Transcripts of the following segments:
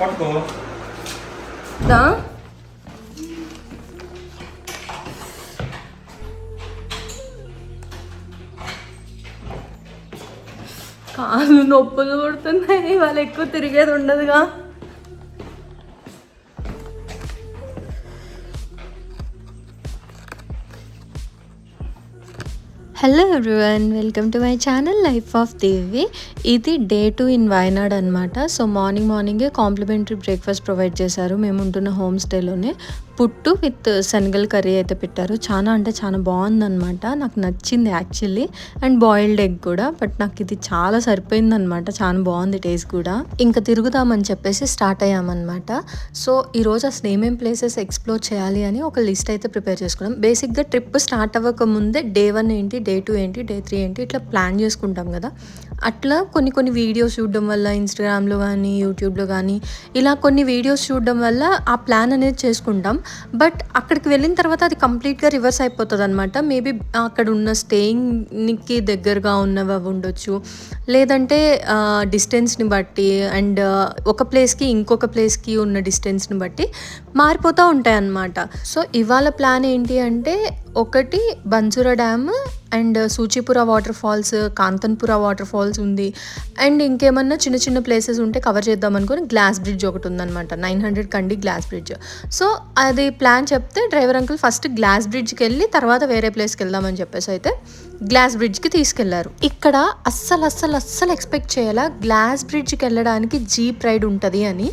పట్టుకో. దా కాళ్ళు నొప్పులు పడుతున్నాయి. వాళ్ళు ఎక్కువ తిరిగేది ఉండదుగా. Hello everyone, welcome to my channel life of Devi. ఇది డే 2 ఇన్ వయనాడ్ అనమాట. సో మార్నింగే కాంప్లిమెంటరీ బ్రేక్ఫాస్ట్ ప్రొవైడ్ చేశారు. మేము ఉంటున్న హోమ్ స్టేలోనే. పుట్టు విత్ శనగల కర్రీ అయితే పెట్టారు. చాలా అంటే చాలా బాగుందనమాట. నాకు నచ్చింది యాక్చువల్లీ. అండ్ బాయిల్డ్ ఎగ్ కూడా. బట్ నాకు ఇది చాలా సరిపోయిందనమాట. చాలా బాగుంది టేస్ట్ కూడా. ఇంకా తిరుగుదామని చెప్పేసి స్టార్ట్ అయ్యామన్నమాట. సో ఈరోజు అసలు ఏమేం ప్లేసెస్ ఎక్స్ప్లోర్ చేయాలి అని ఒక లిస్ట్ అయితే ప్రిపేర్ చేసుకున్నాం. బేసిక్గా ట్రిప్ స్టార్ట్ అవ్వక ముందే డే 1 ఏంటి, డే 2 ఏంటి, డే 3 ఏంటి, ఇట్లా ప్లాన్ చేసుకుంటాం కదా. అట్లా కొన్ని వీడియోస్ చూడడం వల్ల, ఇన్స్టాగ్రామ్లో కానీ యూట్యూబ్లో కానీ ఇలా కొన్ని వీడియోస్ చూడడం వల్ల ఆ ప్లాన్ అనేది చేసుకుంటాం. బట్ అక్కడికి వెళ్ళిన తర్వాత అది కంప్లీట్గా రివర్స్ అయిపోతుంది అనమాట. మేబీ అక్కడ ఉన్న స్టేయింగ్కి దగ్గరగా ఉన్నవి అవి ఉండొచ్చు, లేదంటే డిస్టెన్స్ని బట్టి అండ్ ఒక ప్లేస్కి ఇంకొక ప్లేస్కి ఉన్న డిస్టెన్స్ని బట్టి మారిపోతూ ఉంటాయి అన్నమాట. సో ఇవాళ ప్లాన్ ఏంటి అంటే, ఒకటి Bansura dam and Suchipura water falls, Kanthanpura water falls ఉంది. అండ్ ఇంకేమన్నా చిన్న చిన్న ప్లేసెస్ ఉంటే కవర్ చేద్దాం అనుకుని గ్లాస్ బ్రిడ్జ్ ఒకటి ఉందన్నమాట. 900 కండి గ్లాస్ బ్రిడ్జ్. సో అది ప్లాన్ చెప్తే డ్రైవర్ అంకుల్ ఫస్ట్ గ్లాస్ బ్రిడ్జ్కి వెళ్ళి తర్వాత వేరే ప్లేస్కి వెళ్దామని చెప్పేసి అయితే గ్లాస్ బ్రిడ్జ్కి తీసుకెళ్లారు. ఇక్కడ అస్సలు ఎక్స్పెక్ట్ చేయాలా గ్లాస్ బ్రిడ్జ్కి వెళ్ళడానికి జీప్ రైడ్ ఉంటుంది అని.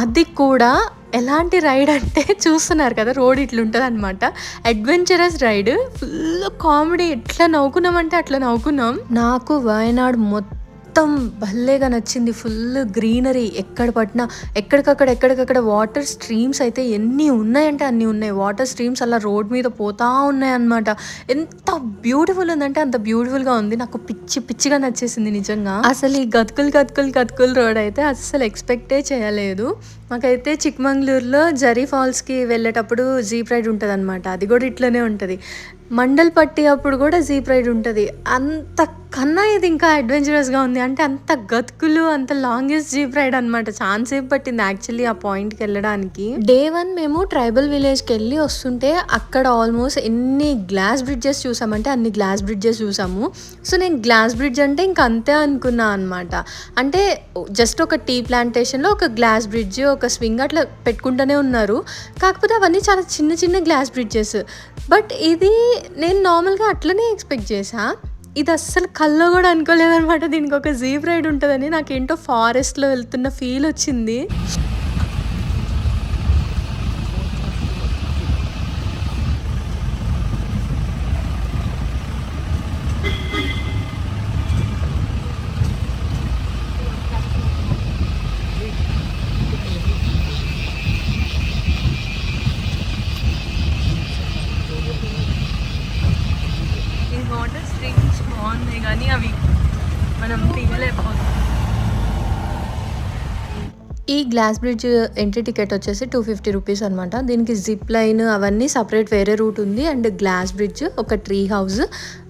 అది కూడా ఎలాంటి రైడ్ అంటే చూస్తున్నారు కదా, రోడ్ ఇట్లుంటుంది అనమాట. Adventurous ride, full comedy. ఎట్లా నవ్వుకున్నామంటే అట్లా నవ్వుకున్నాం. నాకు వయనాడ్ మొత్తం భలేగా నచ్చింది. ఫుల్ గ్రీనరీ, ఎక్కడ పట్టినా ఎక్కడికక్కడ వాటర్ స్ట్రీమ్స్ అయితే ఎన్ని ఉన్నాయంటే అన్నీ ఉన్నాయి. వాటర్ స్ట్రీమ్స్ అలా రోడ్ మీద పోతా ఉన్నాయి అన్నమాట. ఎంత బ్యూటిఫుల్ ఉందంటే అంత బ్యూటిఫుల్గా ఉంది. నాకు పిచ్చిగా నచ్చేసింది నిజంగా. అసలు ఈ గతుకుల్ రోడ్ అయితే అస్సలు ఎక్స్పెక్టే చేయలేదు. మాకైతే చిక్మంగళూరులో జరీ ఫాల్స్కి వెళ్ళేటప్పుడు జీప్ రైడ్ ఉంటుంది అనమాట. అది కూడా ఇట్లనే ఉంటుంది. మండల్ పట్టి అప్పుడు కూడా జీప్ రైడ్ ఉంటుంది. అంతకన్నా ఇది ఇంకా అడ్వెంచరస్గా ఉంది. అంటే అంత గతుకులు, అంత లాంగెస్ట్ జీప్ రైడ్ అనమాట. చాలాసేపు పట్టింది యాక్చువల్లీ ఆ పాయింట్కి వెళ్ళడానికి. డే 1 మేము ట్రైబల్ విలేజ్కి వెళ్ళి వస్తుంటే అక్కడ ఆల్మోస్ట్ ఎన్ని గ్లాస్ బ్రిడ్జెస్ చూసామంటే అన్ని గ్లాస్ బ్రిడ్జెస్ చూసాము. సో నేను గ్లాస్ బ్రిడ్జ్ అంటే ఇంకా అంతే అనుకున్నా అనమాట. అంటే జస్ట్ ఒక టీ ప్లాంటేషన్లో ఒక గ్లాస్ బ్రిడ్జ్, ఒక స్వింగ్ అట్లా పెట్టుకుంటూనే ఉన్నారు. కాకపోతే అవన్నీ చాలా చిన్న గ్లాస్ బ్రిడ్జెస్. బట్ ఇది నేను నార్మల్గా అట్లనే ఎక్స్పెక్ట్ చేసా. ఇది అస్సలు కల్లో కూడా అనుకోలేదనమాట దీనికి ఒక జీప్ రైడ్ ఉంటుందని. నాకేంటో ఫారెస్ట్లో వెళ్తున్న ఫీల్ వచ్చింది. వాటర్ స్ట్రీమ్స్ బాగున్నాయి కానీ అవి మనం తీయలేకపోతాం. ఈ గ్లాస్ బ్రిడ్జ్ ఎంట్రీ టికెట్ వచ్చేసి 250 రూపీస్ అనమాట. దీనికి జిప్ లైన్ అవన్నీ సపరేట్ వేరే రూట్ ఉంది. అండ్ గ్లాస్ బ్రిడ్జ్, ఒక ట్రీ హౌస్,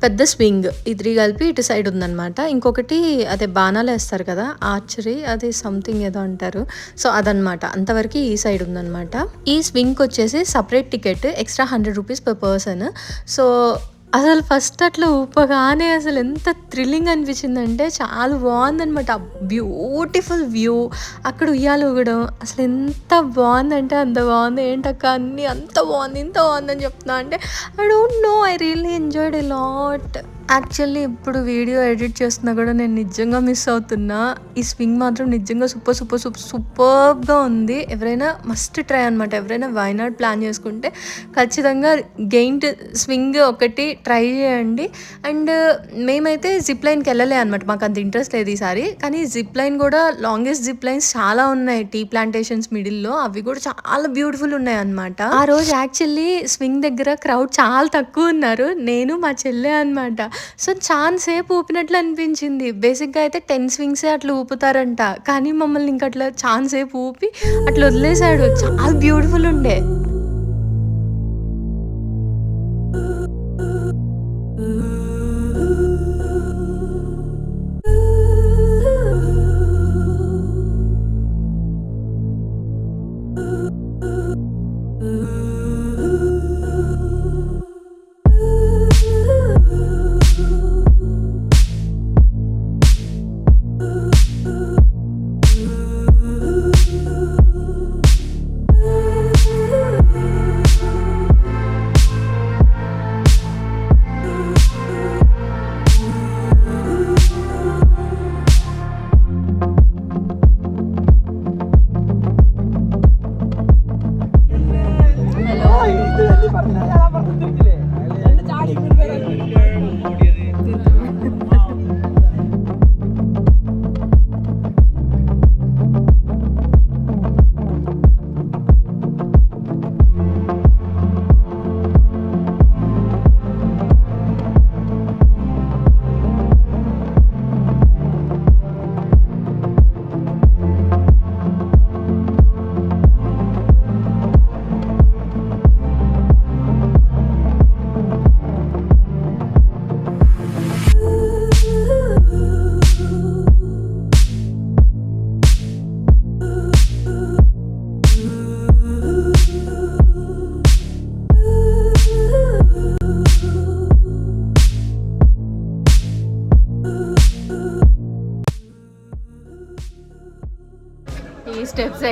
పెద్ద స్వింగ్, ఈ 3 కలిపి ఇటు సైడ్ ఉందన్నమాట. ఇంకొకటి అదే బాణాలు వేస్తారు కదా, ఆర్చరీ, అది సంథింగ్ ఏదో అంటారు. సో అదనమాట. అంతవరకు ఈ సైడ్ ఉందన్నమాట. ఈ స్వింగ్కి వచ్చేసి separate ticket, extra 100 rupees per person. So అసలు ఫస్ట్ అట్లా ఊపగానే అసలు ఎంత థ్రిల్లింగ్ అనిపించిందంటే చాలా బాగుందనమాట. బ్యూటిఫుల్ వ్యూ, అక్కడ ఉయ్యాలు ఊగడం అసలు ఎంత బాగుందంటే అంత బాగుంది. ఏంటక్క అన్నీ అంత బాగుంది ఇంత బాగుందని చెప్తున్నా అంటే I don't know, I really enjoyed a lot. Actually ఇప్పుడు వీడియో ఎడిట్ చేస్తున్నా కూడా నేను నిజంగా మిస్ అవుతున్నా. ఈ స్వింగ్ మాత్రం నిజంగా సూపర్గా ఉంది. ఎవరైనా మస్ట్ ట్రై అనమాట. ఎవరైనా వయనాడ్ ప్లాన్ చేసుకుంటే ఖచ్చితంగా గెయింట్ స్వింగ్ ఒకటి ట్రై చేయండి. అండ్ మేమైతే జిప్ లైన్కి వెళ్ళలే అనమాట, మాకు అంత ఇంట్రెస్ట్ లేదు ఈసారి. కానీ జిప్ లైన్ కూడా లాంగెస్ట్ జిప్ లైన్స్ చాలా ఉన్నాయి టీ ప్లాంటేషన్స్ మిడిల్లో. అవి కూడా చాలా బ్యూటిఫుల్ ఉన్నాయి అనమాట. ఆ రోజు యాక్చువల్లీ స్వింగ్ దగ్గర క్రౌడ్ చాలా తక్కువ ఉన్నారు. నేను మా చెల్లె అనమాట. సో చాలా సేపు ఊపినట్లు అనిపించింది. బేసిక్గా అయితే 10 స్వింగ్సే అట్లా ఊపుతారంట. కానీ మమ్మల్ని ఇంక అట్లా చాలా సేపు ఊపి అట్లా వదిలేశాడు. చాలా బ్యూటిఫుల్ ఉండే.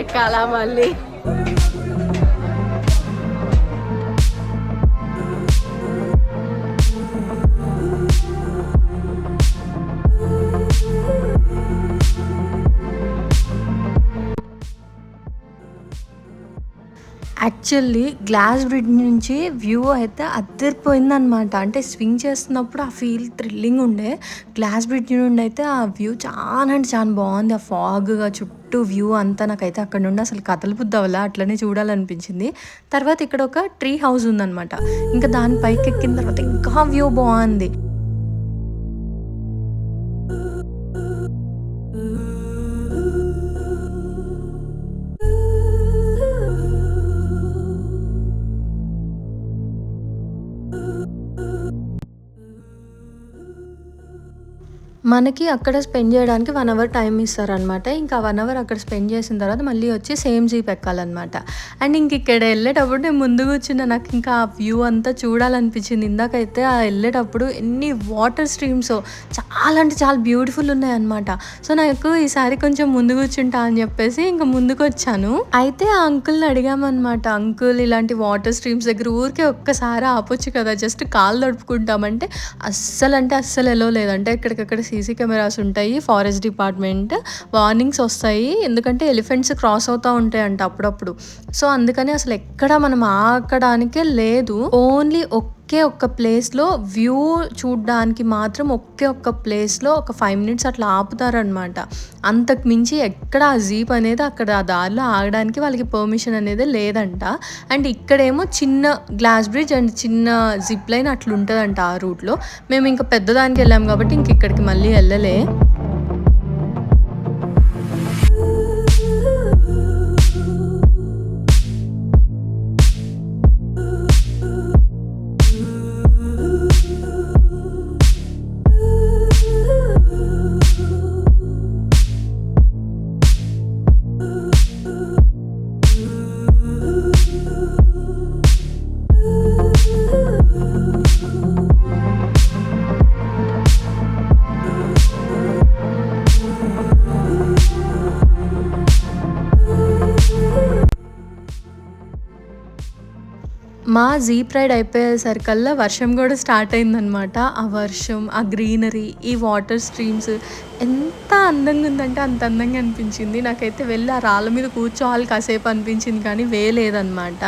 ఎక్కాలా మళ్ళీ. యాక్చువల్లీ గ్లాస్ బ్రిడ్జ్ నుంచి వ్యూ అయితే అద్దరిపోయిందనమాట. అంటే స్వింగ్ చేస్తున్నప్పుడు ఆ ఫీల్ థ్రిల్లింగ్ ఉండే. గ్లాస్ బ్రిడ్జ్ నుండి అయితే ఆ వ్యూ చాలా అంటే చాలా బాగుంది. ఆ ఫాగ్గా చుట్టూ వ్యూ అంతా నాకైతే అక్కడ నుండి అసలు కదలబుద్ధి అవ్వలా, అట్లనే చూడాలనిపించింది. తర్వాత ఇక్కడ ఒక ట్రీ హౌస్ ఉందనమాట. ఇంకా దాని పైకి ఎక్కిన తర్వాత ఇంకా వ్యూ బాగుంది. మనకి అక్కడ స్పెండ్ చేయడానికి 1 అవర్ టైం ఇస్తారనమాట. ఇంకా 1 అవర్ అక్కడ స్పెండ్ చేసిన తర్వాత మళ్ళీ వచ్చి సేమ్ జీప్ ఎక్కాలన్నమాట. అండ్ ఇంక ఇక్కడ వెళ్ళేటప్పుడు నేను ముందు కూర్చున్న, నాకు ఇంకా ఆ వ్యూ అంతా చూడాలనిపించింది. ఇందాకైతే ఆ వెళ్ళేటప్పుడు ఎన్ని వాటర్ స్ట్రీమ్స్ చాలా అంటే చాలా బ్యూటిఫుల్ ఉన్నాయన్నమాట. సో నాకు ఈసారి కొంచెం ముందు కూర్చుంటా అని చెప్పేసి ఇంకా ముందుకు వచ్చాను. అయితే ఆ అంకుల్ని అడిగామన్నమాట, అంకుల్ ఇలాంటి వాటర్ స్ట్రీమ్స్ దగ్గర ఊరికే ఒక్కసారి ఆపొచ్చు కదా, జస్ట్ కాలు తడుపుకుంటామంటే అస్సలు ఎలో లేదంటే ఎక్కడికక్కడ సీసీ కెమెరాస్ ఉంటాయి, ఫారెస్ట్ డిపార్ట్మెంట్ వార్నింగ్స్ వస్తాయి, ఎందుకంటే ఎలిఫెంట్స్ క్రాస్ అవుతూ ఉంటాయంట అప్పుడప్పుడు. సో అందుకని అసలు ఎక్కడ మనం ఆకడానికే లేదు. ఓన్లీ ఒక్క ప్లేస్లో వ్యూ చూడడానికి మాత్రం ఒక్క ప్లేస్లో ఒక 5 minutes అట్లా ఆపుతారనమాట. అంతకు మించి ఎక్కడ ఆ జీప్ అనేది అక్కడ ఆ దారిలో ఆగడానికి వాళ్ళకి పర్మిషన్ అనేది లేదంట. అండ్ ఇక్కడేమో చిన్న గ్లాస్ బ్రిడ్జ్ అండ్ చిన్న జిప్ లైన్ అట్లా ఉంటుందంట ఆ రూట్లో. మేము ఇంకా పెద్దదానికి వెళ్ళాం కాబట్టి ఇంక ఇక్కడికి మళ్ళీ వెళ్ళలే. మా జీప్ రైడ్ అయిపోయేసరికల్లా వర్షం కూడా స్టార్ట్ అయిందనమాట. ఆ వర్షం, ఆ గ్రీనరీ, ఈ వాటర్ స్ట్రీమ్స్ ఎంత అందంగా ఉందంటే అంత అందంగా అనిపించింది. నాకైతే వెళ్ళి ఆ రాళ్ళ మీద కూర్చోవాలి కాసేపు అనిపించింది, కానీ వేయలేదన్నమాట.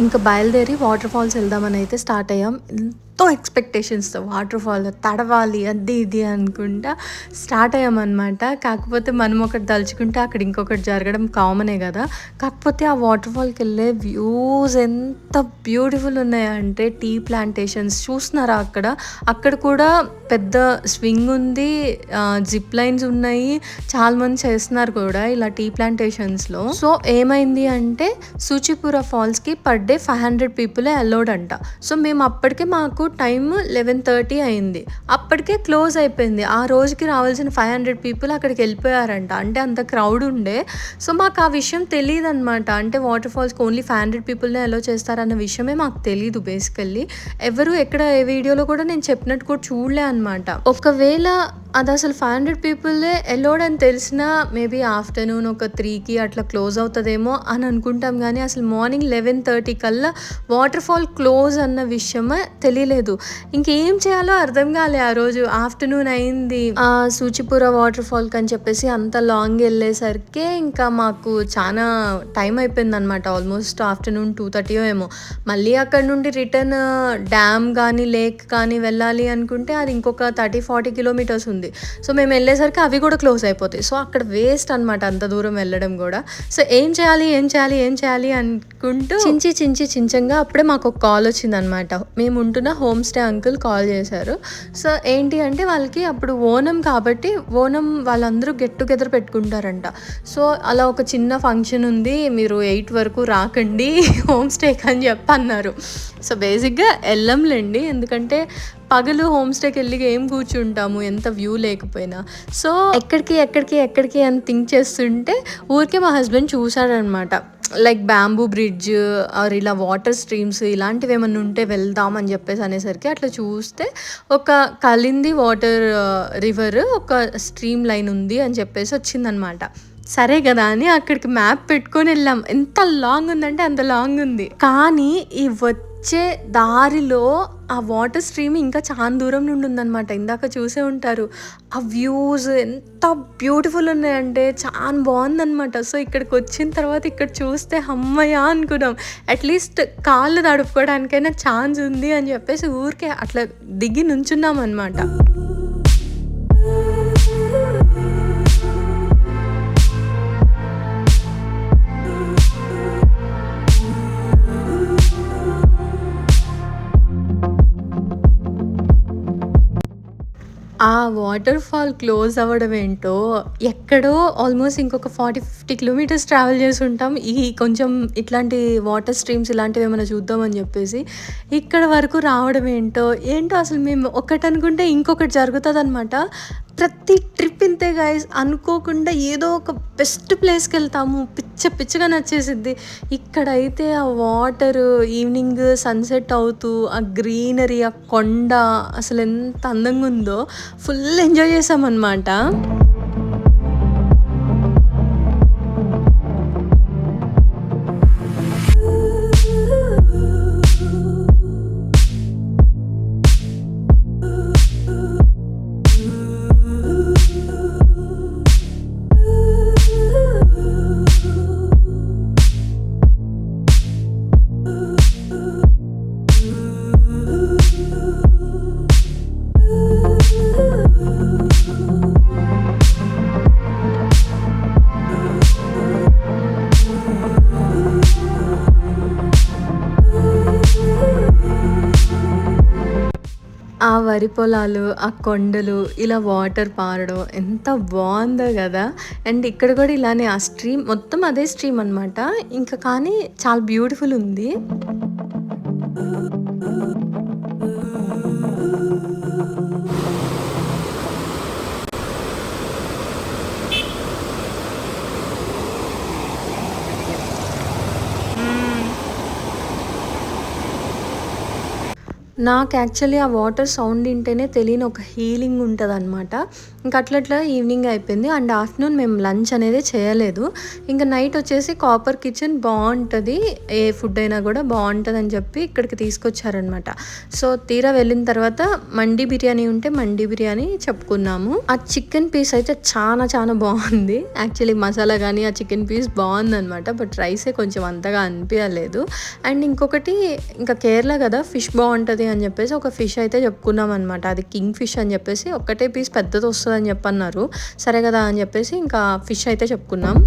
ఇంకా బయలుదేరి వాటర్ ఫాల్స్ వెళ్దామని అయితే స్టార్ట్ అయ్యాం. ఎంతో ఎక్స్పెక్టేషన్స్తో వాటర్ ఫాల్ తడవాలి అది ఇది అనుకుంటా స్టార్ట్ అయ్యామన్నమాట. కాకపోతే మనం ఒకటి తలుచుకుంటే అక్కడ ఇంకొకటి జరగడం కామనే కదా. కాకపోతే ఆ వాటర్ ఫాల్కి వెళ్ళే వ్యూస్ ఎంత బ్యూటిఫుల్ ఉన్నాయంటే, టీ ప్లాంటేషన్స్ చూస్తున్నారా అక్కడ కూడా పెద్ద స్వింగ్ ఉంది, జిప్ లైన్స్ ఉన్నాయి, చాలా మంది చేస్తున్నారు కూడా ఇలా టీ ప్లాంటేషన్స్లో. సో ఏమైంది అంటే సూచిపుర ఫాల్స్కి పర్ డే 500 పీపులే అలౌడ్ అంట. సో మేము అప్పటికే మాకు టైం 11:30 అయింది, అప్పటికే క్లోజ్ అయిపోయింది. ఆ రోజుకి రావాల్సిన 500 పీపుల్ అక్కడికి వెళ్ళిపోయారంట. అంటే అంత క్రౌడ్ ఉండే. సో మాకు ఆ విషయం తెలియదు అనమాట. అంటే వాటర్ ఫాల్స్కి ఓన్లీ 500 పీపుల్నే అలో చేస్తారన్న విషయమే మాకు తెలియదు బేసికల్లీ. ఎవరు ఎక్కడ ఏ వీడియోలో కూడా నేను చెప్పినట్టు కూడా చూడలే అనమాట. ఒకవేళ అది అసలు 500 పీపుల్లే అలౌడ్ అని తెలిసినా మేబీ ఆఫ్టర్నూన్ ఒక 3కి అట్లా క్లోజ్ అవుతుందేమో అని అనుకుంటాం, కానీ అసలు మార్నింగ్ 11:30 కల్లా వాటర్ ఫాల్ క్లోజ్ అన్న విషయమే తెలియలేదు. ఇంకేం చేయాలో అర్థం కాలే. ఆ రోజు ఆఫ్టర్నూన్ అయింది, సూచిపుర వాటర్ ఫాల్కి అని చెప్పేసి అంత లాంగ్ వెళ్ళేసరికి ఇంకా మాకు చాలా టైం అయిపోయింది అనమాట. ఆల్మోస్ట్ ఆఫ్టర్నూన్ 2:30 ఏమో. మళ్ళీ అక్కడ నుండి రిటర్న్ డ్యామ్ కానీ లేక్ కానీ వెళ్ళాలి అనుకుంటే అది ఇంకొక 30-40 కిలోమీటర్స్ ఉంది. సో మేము వెళ్ళేసరికి అవి కూడా క్లోజ్ అయిపోతాయి. సో అక్కడ వేస్ట్ అనమాట అంత దూరం వెళ్ళడం కూడా. సో ఏం చేయాలి అనుకుంటూ చించంగా అప్పుడే మాకు ఒక కాల్ వచ్చింది అనమాట. మేము ఉంటున్న హోమ్ స్టే అంకుల్ కాల్ చేశారు. సో ఏంటి అంటే వాళ్ళకి అప్పుడు ఓనం కాబట్టి ఓనం వాళ్ళందరూ గెట్ టుగెదర్ పెట్టుకుంటారంట. సో అలా ఒక చిన్న ఫంక్షన్ ఉంది, మీరు 8 వరకు రాకండి హోమ్ స్టేకి అని చెప్పి అన్నారు. సో బేసిక్గా వెళ్ళంలేండి, ఎందుకంటే పగలు హోమ్ స్టేకి వెళ్ళి ఏం కూర్చుంటాము ఎంత వ్యూ లేకపోయినా. సో ఎక్కడికి అని థింక్ చేస్తుంటే ఊరికే మా హస్బెండ్ చూసాడనమాట, లైక్ బ్యాంబూ బ్రిడ్జ్ ఆర్ ఇలా వాటర్ స్ట్రీమ్స్ ఇలాంటివి ఏమన్నా ఉంటే వెళ్దాం అని చెప్పేసి అనేసరికి అట్లా చూస్తే ఒక కలింది వాటర్ రివర్ ఒక స్ట్రీమ్ లైన్ ఉంది అని చెప్పేసి వచ్చిందనమాట. సరే కదా అని అక్కడికి మ్యాప్ పెట్టుకొని వెళ్ళాం. ఎంత లాంగ్ ఉందంటే అంత లాంగ్ ఉంది, కానీ ఈ వచ్చే దారిలో ఆ వాటర్ స్ట్రీమ్ ఇంకా చాలా దూరం నుండి ఉందన్నమాట. ఇందాక చూసే ఉంటారు ఆ వ్యూస్ ఎంత బ్యూటిఫుల్ ఉన్నాయంటే చాలా బాగుందన్నమాట. సో ఇక్కడికి వచ్చిన తర్వాత ఇక్కడ చూస్తే అమ్మయ్య అనుకున్నాం, అట్లీస్ట్ కాళ్ళు తడుపుకోవడానికైనా ఛాన్స్ ఉంది అని చెప్పేసి ఊరికే అట్లా దిగి నుంచున్నాం అనమాట. ఆ వాటర్ ఫాల్ క్లోజ్ అవ్వడం ఏంటో, ఎక్కడో ఆల్మోస్ట్ ఇంకొక 40-50 కిలోమీటర్స్ ట్రావెల్ చేసి ఉంటాం ఈ కొంచెం ఇట్లాంటి వాటర్ స్ట్రీమ్స్ ఇలాంటివి ఏమైనా చూద్దామని చెప్పేసి. ఇక్కడ వరకు రావడం ఏంటో అసలు మేము ఒకటి అనుకుంటే ఇంకొకటి జరుగుతుంది అనమాట. ప్రతి ట్రిప్ ఇంతే గైస్, అనుకోకుండా ఏదో ఒక బెస్ట్ ప్లేస్కి వెళ్తాము, పిచ్చగా నచ్చేసిద్ది. ఇక్కడైతే ఆ వాటర్ ఈవినింగ్ సన్సెట్ అవుతూ ఆ గ్రీనరీ ఆ కొండ అసలు ఎంత అందంగా ఉందో ఫుల్ ఎంజాయ్ చేసామన్నమాట. ఆ వరి పొలాలు, ఆ కొండలు, ఇలా వాటర్ పారడం ఎంత బాగుందో కదా. అండ్ ఇక్కడ కూడా ఇలానే ఆ స్ట్రీమ్ మొత్తం అదే స్ట్రీమ్ అనమాట, ఇంకా కానీ చాలా బ్యూటిఫుల్ ఉంది. నాకు యాక్చువల్లీ ఆ వాటర్ సౌండ్ వింటేనే తెలియని ఒక హీలింగ్ ఉంటుంది అనమాట. ఇంకా అట్లా ఈవినింగ్ అయిపోయింది అండ్ ఆఫ్టర్నూన్ మేము లంచ్ అనేది చేయలేదు. ఇంకా నైట్ వచ్చేసి కాపర్ కిచెన్ బాగుంటుంది, ఏ ఫుడ్ అయినా కూడా బాగుంటుంది అని చెప్పి ఇక్కడికి తీసుకొచ్చారనమాట. సో తీరా వెళ్ళిన తర్వాత మండీ బిర్యానీ ఉంటే మండీ బిర్యానీ చెప్పుకున్నాము. ఆ చికెన్ పీస్ అయితే చాలా బాగుంది. యాక్చువల్లీ మసాలా కానీ ఆ చికెన్ పీస్ బాగుందనమాట, బట్ రైసే కొంచెం అంతగా అనిపించలేదు. అండ్ ఇంకొకటి ఇంకా కేరళ కదా ఫిష్ బాగుంటుంది అని చెప్పేసి ఒక ఫిష్ అయితే చెప్పుకున్నాం అనమాట. అది కింగ్ ఫిష్ అని చెప్పేసి ఒక్కటే పీస్ పెద్దది వస్తుంది అని చెప్పన్నారు. సరే కదా అని చెప్పేసి ఇంకా ఫిష్ అయితే చెప్పుకున్నాం.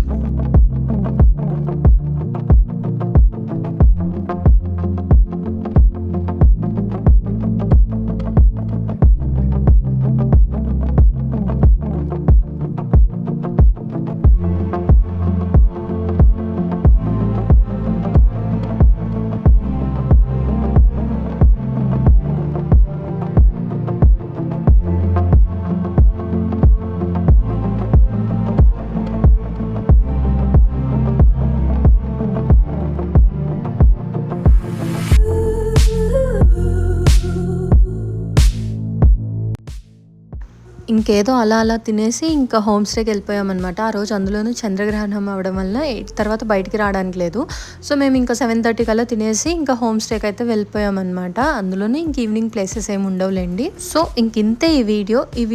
ఇంకేదో అలా తినేసి ఇంకా హోమ్ స్టేకి వెళ్ళిపోయామన్నమాట. ఆ రోజు అందులోనూ చంద్రగ్రహణం అవ్వడం వల్ల 8 తర్వాత బయటికి రావడానికి లేదు. సో మేము ఇంకా 7:30 కల్లా తినేసి ఇంకా హోమ్ స్టేకి అయితే వెళ్ళిపోయామన్నమాట. అందులోనే ఇంక ఈవినింగ్ ప్లేసెస్ ఏమి ఉండవులేండి. సో ఇంతే ఈ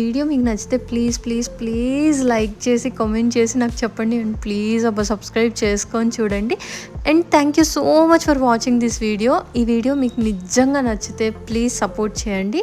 వీడియో మీకు నచ్చితే ప్లీజ్ లైక్ చేసి కామెంట్ చేసి నాకు చెప్పండి. అండ్ ప్లీజ్ సబ్స్క్రైబ్ చేసుకొని చూడండి. And thank you so much for watching this video. ఈ వీడియో మీకు నిజంగా నచ్చితే ప్లీజ్ సపోర్ట్ చేయండి.